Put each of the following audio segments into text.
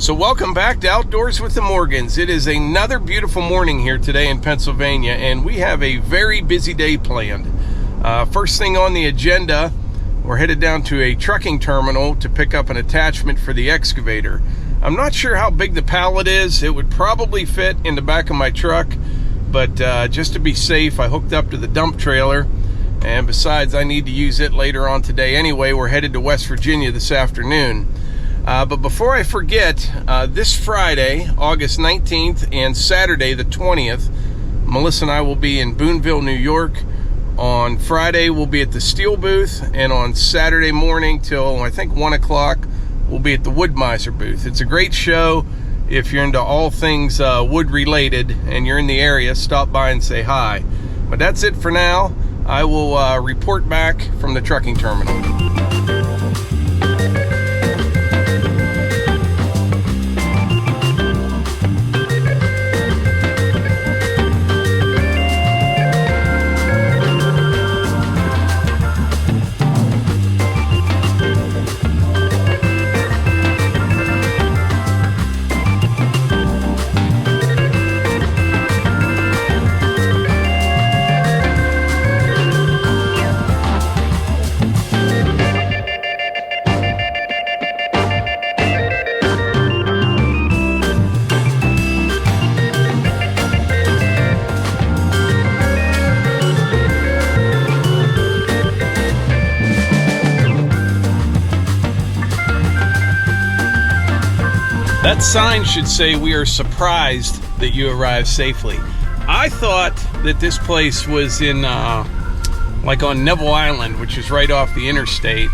So welcome back to Outdoors with the Morgans. It is another beautiful morning here today in Pennsylvania, and we have a very busy day planned. First thing on the agenda, we're headed down to a trucking terminal to pick up an attachment for the excavator. I'm not sure how big the pallet is. It would probably fit in the back of my truck, but just to be safe, I hooked up to the dump trailer. And besides, I need to use it later on today anyway. We're headed to West Virginia this afternoon. But before I forget, this Friday, August 19th, and Saturday, the 20th, Melissa and I will be in Boonville, New York. On Friday, we'll be at the steel booth, and on Saturday morning till, I think, 1 o'clock, we'll be at the Woodmizer booth. It's a great show. If you're into all things wood-related and you're in the area, stop by and say hi. But that's it for now. I will report back from the trucking terminal. That sign should say, "We are surprised that you arrived safely." I thought that this place was in, like on Neville Island, which is right off the interstate.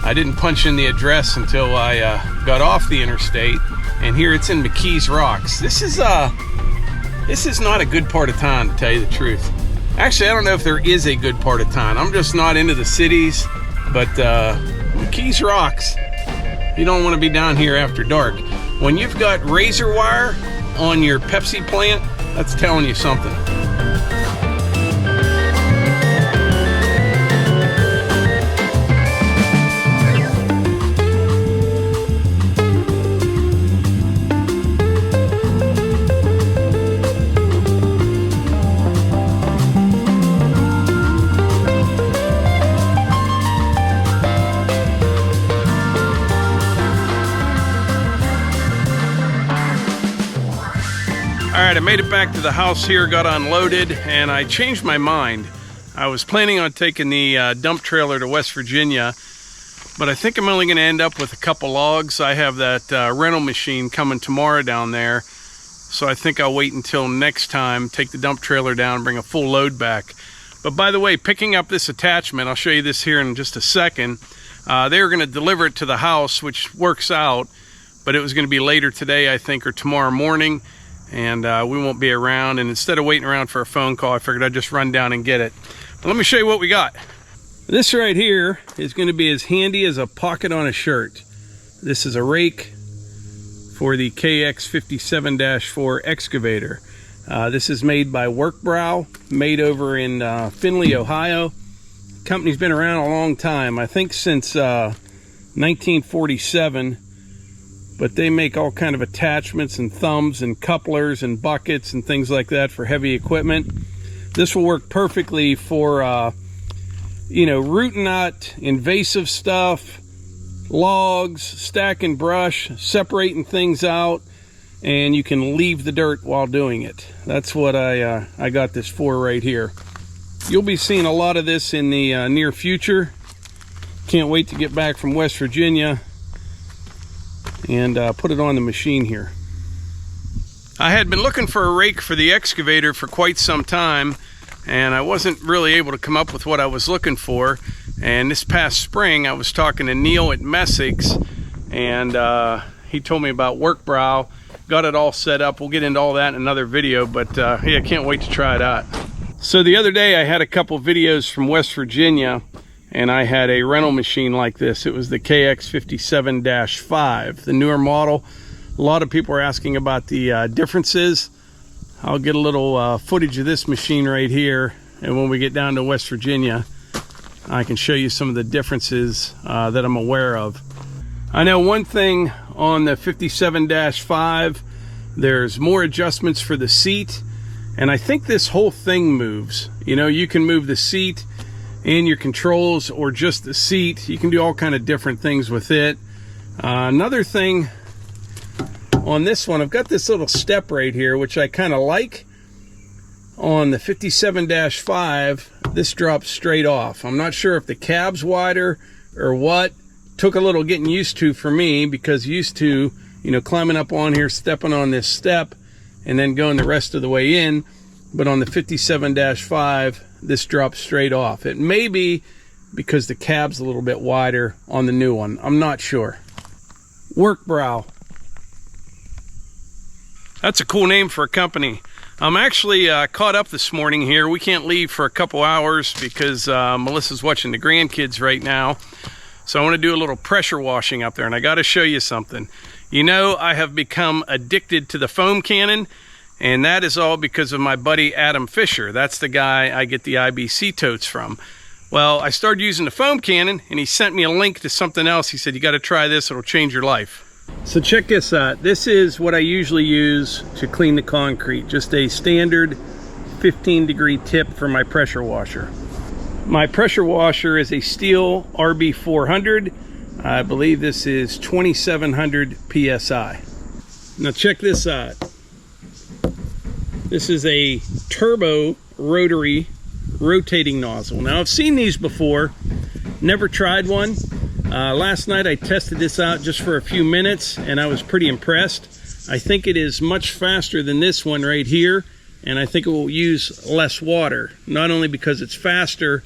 I didn't punch in the address until I got off the interstate, and here it's in McKees Rocks. This is not a good part of town, to tell you the truth. Actually, I don't know if there is a good part of town. I'm just not into the cities, but McKees Rocks. You don't want to be down here after dark. When you've got razor wire on your Pepsi plant, that's telling you something. Alright, I made it back to the house here, got unloaded, and I changed my mind. I was planning on taking the dump trailer to West Virginia, but I think I'm only going to end up with a couple logs. I have that rental machine coming tomorrow down there, so I think I'll wait until next time, take the dump trailer down, bring a full load back. But by the way, picking up this attachment, I'll show you this here in just a second. They were going to deliver it to the house, which works out, but it was going to be later today, I think, or tomorrow morning. And we won't be around, and instead of waiting around for a phone call, I figured I'd just run down and get it. But let me show you what we got. This right here is going to be as handy as a pocket on a shirt. This is a rake for the KX57-4 excavator. This is made by Workbrow, made over in Findlay, Ohio. The company's been around a long time, I think since 1947. But they make all kind of attachments and thumbs and couplers and buckets and things like that for heavy equipment. This will work perfectly for, you know, rooting out invasive stuff, logs, stacking brush, separating things out, and you can leave the dirt while doing it. That's what I got this for right here. You'll be seeing a lot of this in the near future. Can't wait to get back from West Virginia and put it on the machine here. I had been looking for a rake for the excavator for quite some time, and I wasn't really able to come up with what I was looking for. And this past spring I was talking to Neil at Messick's, and he told me about Workbrow, got it all set up. We'll get into all that in another video, but yeah, I can't wait to try it out. So the other day I had a couple videos from West Virginia, and I had a rental machine like this. It was the KX57-5, the newer model. A lot of people are asking about the differences. I'll get a little footage of this machine right here, and when we get down to West Virginia, I can show you some of the differences that I'm aware of. I know one thing on the 57-5. There's more adjustments for the seat, and I think this whole thing moves. You know, you can move the seat and your controls, or just the seat. You can do all kind of different things with it. Another thing on this one, I've got this little step right here, which I kind of like. On the 57-5, this drops straight off. I'm not sure if the cab's wider or what. Took a little getting used to for me, because used to, you know, climbing up on here, stepping on this step, and then going the rest of the way in. But on the 57-5, this drops straight off. It may be because the cab's a little bit wider on the new one. I'm not sure. Work brow. That's a cool name for a company. I'm actually caught up this morning here. We can't leave for a couple hours because Melissa's watching the grandkids right now. So I want to do a little pressure washing up there, and I got to show you something. You know, I have become addicted to the foam cannon, and that is all because of my buddy Adam Fisher. That's the guy I get the IBC totes from. Well, I started using the foam cannon, and he sent me a link to something else. He said, you got to try this, it'll change your life. So check this out. This is what I usually use to clean the concrete. Just a standard 15-degree tip for my pressure washer. My pressure washer is a Steel RB400. I believe this is 2700 PSI. Now check this out. This is a turbo rotary rotating nozzle. Now I've seen these before, never tried one. Last night I tested this out just for a few minutes, and I was pretty impressed. I think it is much faster than this one right here, and I think it will use less water. Not only because it's faster,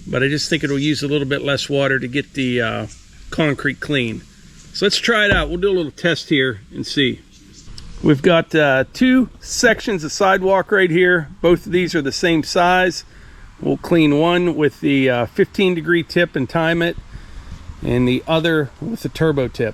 but I just think it'll use a little bit less water to get the concrete clean. So let's try it out. We'll do a little test here and see. We've got two sections of sidewalk right here. Both of these are the same size. We'll clean one with the 15-degree tip and time it, and the other with the turbo tip.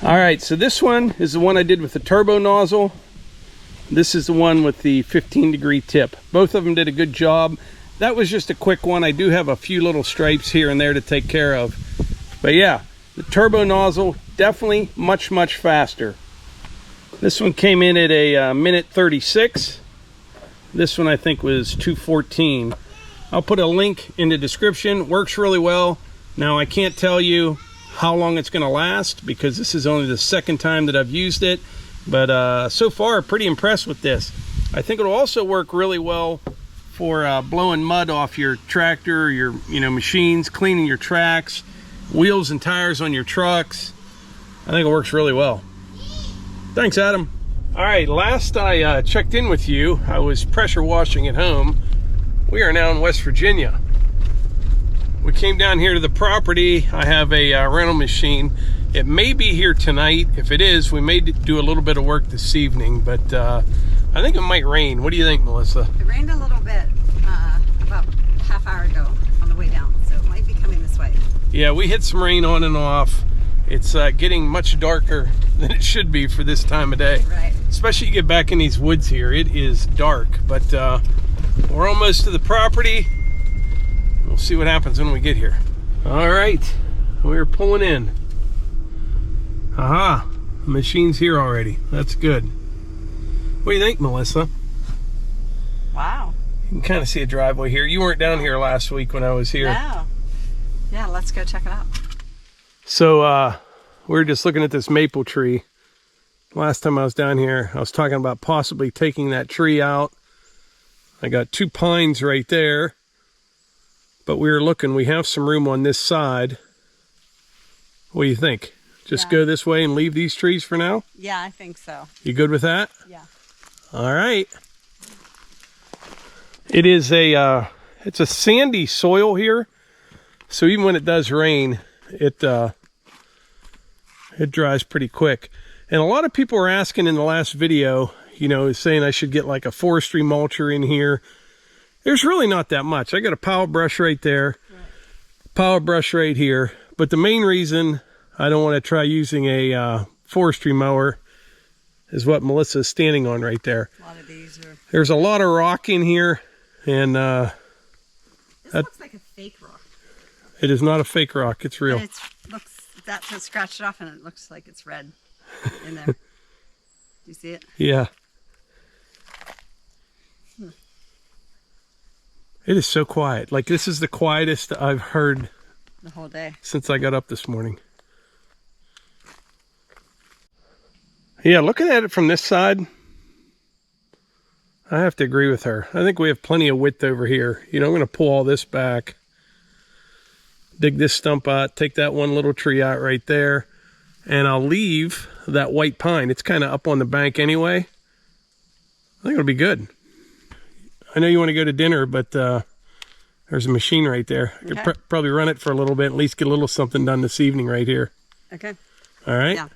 Alright, so this one is the one I did with the turbo nozzle. This is the one with the 15-degree tip. Both of them did a good job. That was just a quick one. I do have a few little stripes here and there to take care of. But yeah, the turbo nozzle, definitely much, much faster. This one came in at a minute 36. This one I think was 2:14. I'll put a link in the description. Works really well. Now I can't tell you how long it's going to last because this is only the second time that I've used it, but so far pretty impressed with this. I think it'll also work really well for blowing mud off your tractor, your machines, cleaning your tracks, wheels and tires on your trucks. I think it works really well. Thanks, Adam. All right, last I checked in with you, I was pressure washing at home. We are now in West Virginia. We came down here to the property. I have a rental machine. It may be here tonight. If it is, we may do a little bit of work this evening, but I think it might rain. What do you think, Melissa? It rained a little bit about a half hour ago on the way down, so it might be coming this way. Yeah, we hit some rain on and off. It's getting much darker than it should be for this time of day. Right. Especially you get back in these woods here. It is dark, but we're almost to the property. We'll see what happens when we get here. All right, we're pulling in. Aha, the machine's here already. That's good. What do you think, Melissa? Wow. You can kind of see a driveway here. You weren't down here last week when I was here. No. Yeah, let's go check it out. So we were just looking at this maple tree. Last time I was down here, I was talking about possibly taking that tree out. I got 2 pines right there. But we were looking, we have some room on this side. What do you think? Just go this way and leave these trees for now? Yeah, I think so. You good with that? Yeah. All right. It is it's a sandy soil here. So even when it does rain, it dries pretty quick. And a lot of people were asking in the last video, you know, saying I should get like a forestry mulcher in here. There's really not that much. I got a power brush right there, power brush right here. But the main reason I don't want to try using a forestry mower is what Melissa's standing on right there. A lot of these are... There's a lot of rock in here, and this looks like a fake rock. It is not a fake rock. It's real. It looks, that's just scratched it off, and it looks like it's red in there. Do you see it? Yeah. It is so quiet. Like, this is the quietest I've heard the whole day since I got up this morning. Yeah, looking at it from this side, I have to agree with her. I think we have plenty of width over here. You know, I'm going to pull all this back, dig this stump out, take that one little tree out right there, and I'll leave that white pine. It's kind of up on the bank anyway. I think it'll be good. I know you want to go to dinner, but there's a machine right there. I could probably run it for a little bit, at least get a little something done this evening right here. Okay. All right? Yeah.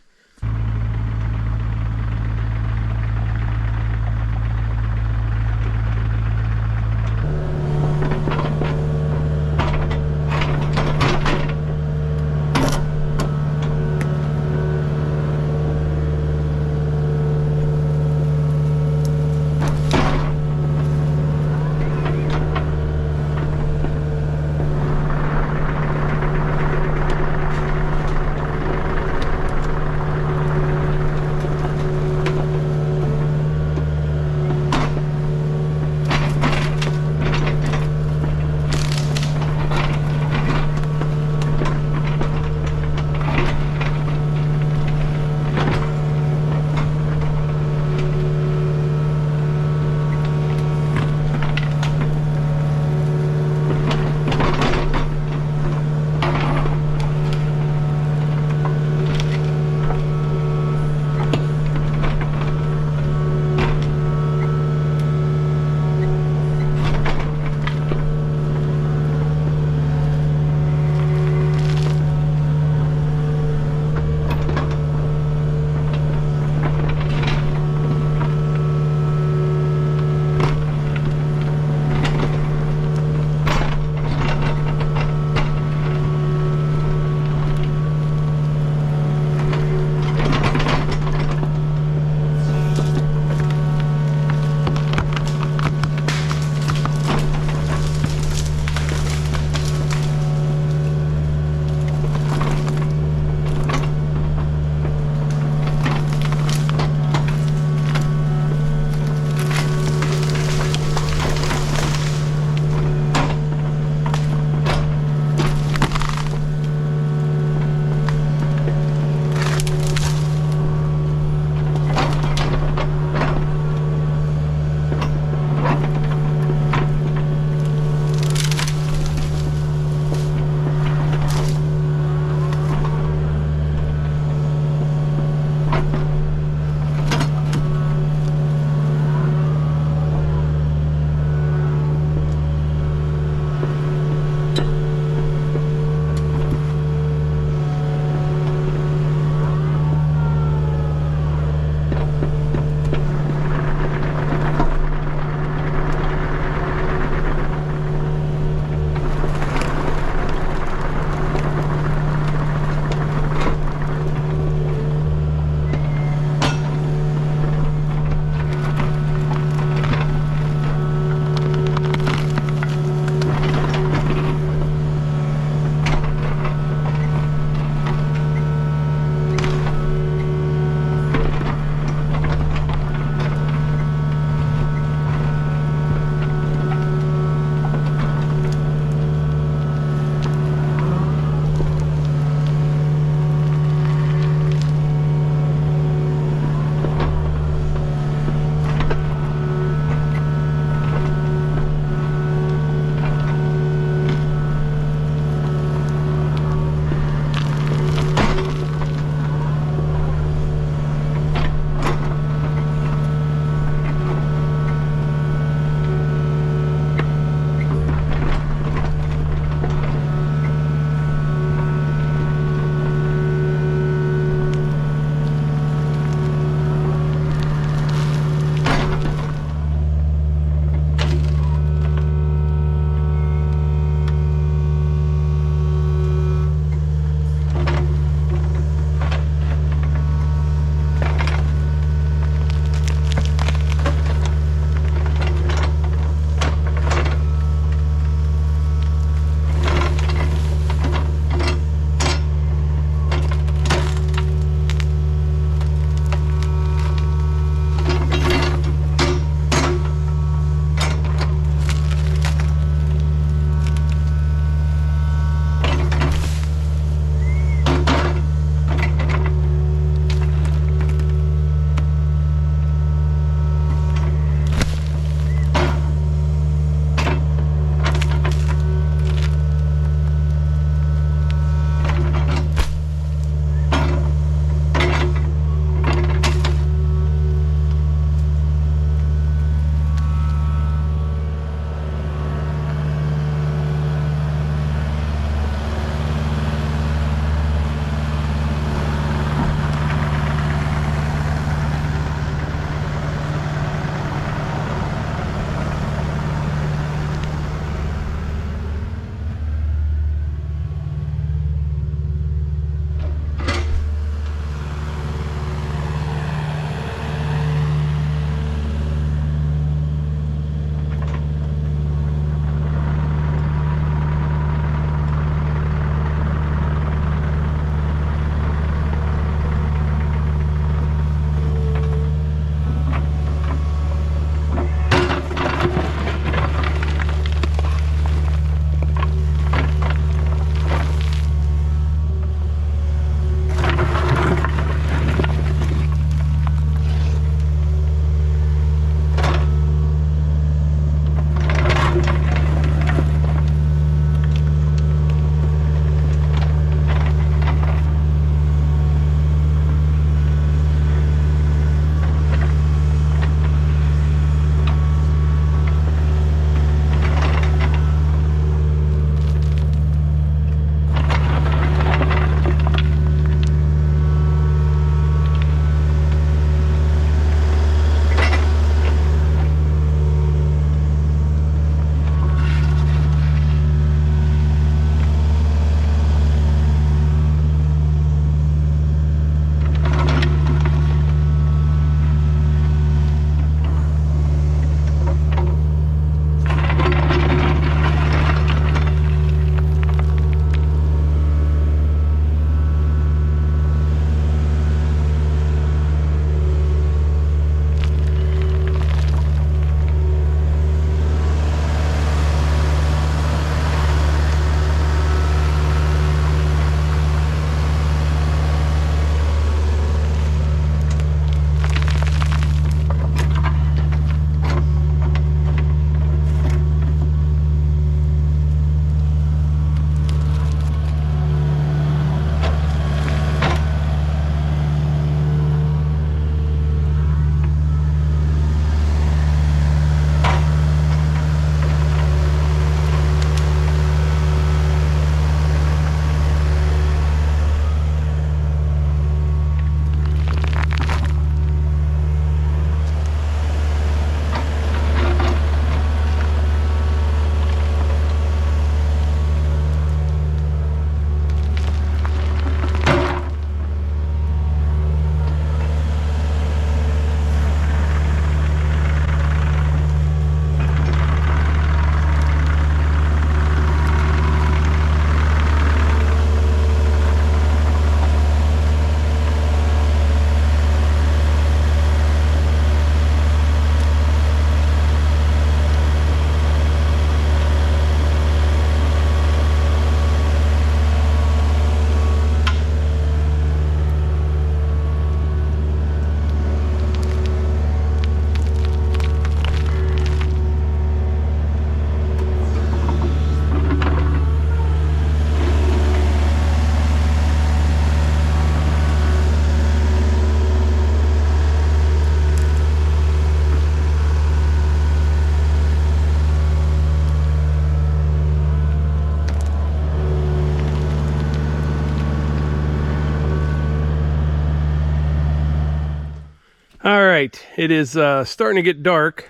All right, it is starting to get dark.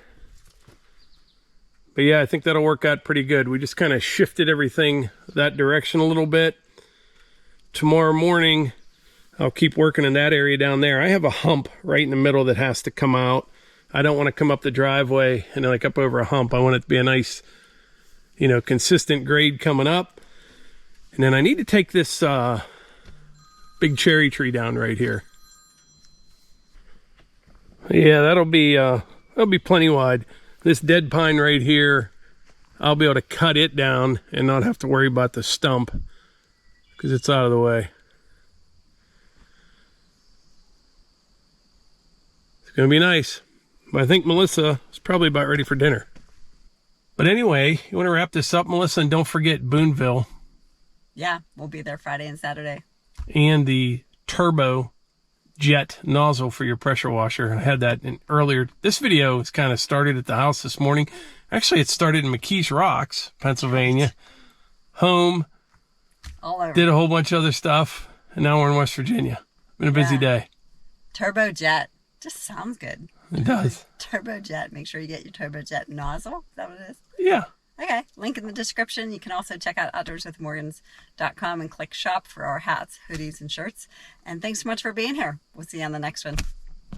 But yeah, I think that'll work out pretty good. We just kind of shifted everything that direction a little bit. Tomorrow morning, I'll keep working in that area down there. I have a hump right in the middle that has to come out. I don't want to come up the driveway and like up over a hump. I want it to be a nice, you know, consistent grade coming up. And then I need to take this big cherry tree down right here. Yeah, that'll be plenty wide. This dead pine right here, I'll be able to cut it down and not have to worry about the stump because it's out of the way. It's going to be nice. But I think Melissa is probably about ready for dinner. But anyway, you want to wrap this up, Melissa? And don't forget Boonville. Yeah, we'll be there Friday and Saturday. And the turbo jet nozzle for your pressure washer. I had that in earlier. This video is kind of started at the house this morning. Actually, it started in McKees Rocks, Pennsylvania. Home. All over. Did a whole bunch of other stuff. And now we're in West Virginia. Been a busy day. Turbo jet. Just sounds good. It does. Turbo jet. Make sure you get your turbo jet nozzle. Is that what it is? Yeah. Okay, link in the description. You can also check out outdoorswithmorgans.com and click shop for our hats, hoodies, and shirts. And thanks so much for being here. We'll see you on the next one.